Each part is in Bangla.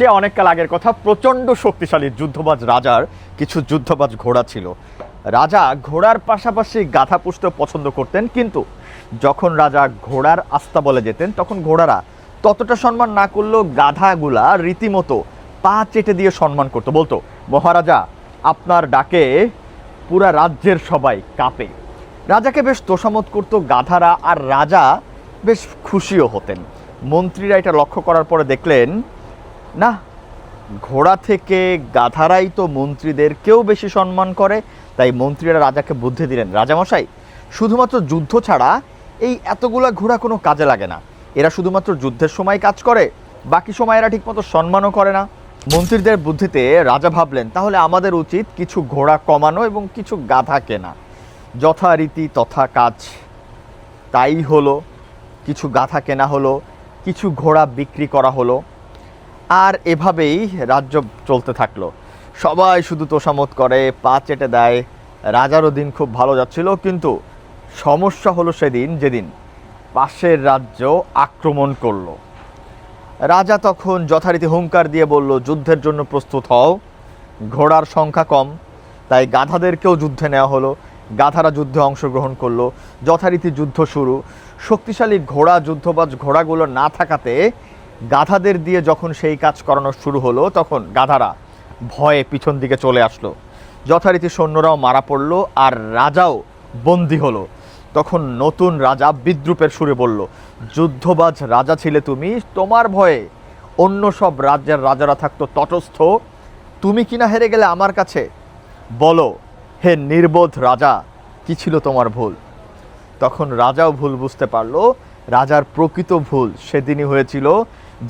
সে অনেককাল আগের কথা। প্রচণ্ড শক্তিশালী যুদ্ধবাজ রাজার কিছু যুদ্ধবাজ ঘোড়া ছিল। রাজা ঘোড়ার পাশাপাশি গাধা পুষতে পছন্দ করতেন, কিন্তু যখন রাজা ঘোড়ার আস্তাবলে যেতেন তখন ঘোড়ারা ততটা সম্মান না করলেও গাধাগুলা রীতিমতো পা চেটে দিয়ে সম্মান করতো, বলতো মহারাজা আপনার ডাকে পুরা রাজ্যের সবাই কাঁপে। রাজাকে বেশ তোষামত করতো গাধারা, আর রাজা বেশ খুশিও হতেন। মন্ত্রীরা এটা লক্ষ্য করার পরে দেখলেন, না, ঘোড়া থেকে গাধারাই তো মন্ত্রীদেরকেও বেশি সম্মান করে। তাই মন্ত্রীরা রাজাকে বুদ্ধি দিলেন, রাজামশাই শুধুমাত্র যুদ্ধ ছাড়া এই এতগুলা ঘোড়া কোনো কাজে লাগে না। এরা শুধুমাত্র যুদ্ধের সময় কাজ করে, বাকি সময় এরা ঠিকমতো সম্মানও করে না। মন্ত্রীদের বুদ্ধিতে রাজা ভাবলেন, তাহলে আমাদের উচিত কিছু ঘোড়া কমানো এবং কিছু গাধা কেনা। যথারীতি তথা কাজ তাই হলো। কিছু গাধা কেনা হলো, কিছু ঘোড়া বিক্রি করা হলো, আর এভাবেই রাজ্য চলতে থাকলো। সবাই শুধু তোষামত করে, পা চেটে দেয়। রাজারও দিন খুব ভালো যাচ্ছিল, কিন্তু সমস্যা হলো সেদিন যেদিন পাশের রাজ্য আক্রমণ করলো। রাজা তখন যথারীতি হুঙ্কার দিয়ে বলল, যুদ্ধের জন্য প্রস্তুত হও। ঘোড়ার সংখ্যা কম, তাই গাধাদেরকেও যুদ্ধে নেওয়া হলো। গাধারা যুদ্ধে অংশগ্রহণ করলো। যথারীতি যুদ্ধ শুরু। শক্তিশালী ঘোড়া, যুদ্ধবাজ ঘোড়াগুলো না থাকাতে গাধাদের দিয়ে যখন সেই কাজ করানো শুরু হলো, তখন গাধারা ভয়ে পিছন দিকে চলে আসলো। যথারীতি সৈন্যরাও মারা পড়লো, আর রাজাও বন্দী হলো। তখন নতুন রাজা বিদ্রূপের সুরে বলল, যুদ্ধবাজ রাজা ছিলে তুমি, তোমার ভয়ে অন্য সব রাজ্যের রাজারা থাকতো তটস্থ, তুমি কিনা হেরে গেলে আমার কাছে। বলো হে নির্বোধ রাজা, কি ছিল তোমার ভুল? তখন রাজাও ভুল বুঝতে পারলো। রাজার প্রকৃত ভুল সেদিনই হয়েছিল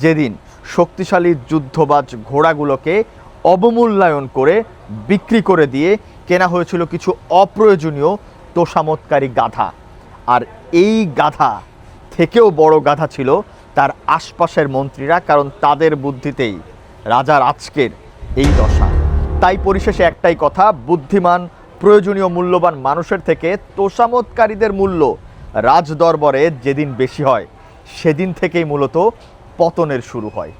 যেদিন শক্তিশালী যুদ্ধবাজ ঘোড়াগুলোকে অবমূল্যায়ন করে বিক্রি করে দিয়ে কেনা হয়েছিল কিছু অপ্রয়োজনীয় তোষামতকারী গাধা। আর এই গাধা থেকেও বড় গাধা ছিল তার আশপাশের মন্ত্রীরা, কারণ তাদের বুদ্ধিতেই রাজার আজকের এই দশা। তাই পরিশেষে একটাই কথা, বুদ্ধিমান প্রয়োজনীয় মূল্যবান মানুষের থেকে তোষামতকারীদের মূল্য রাজদরবারে যেদিন বেশি হয়, সেদিন থেকেই মূলত পতনের শুরু হয়।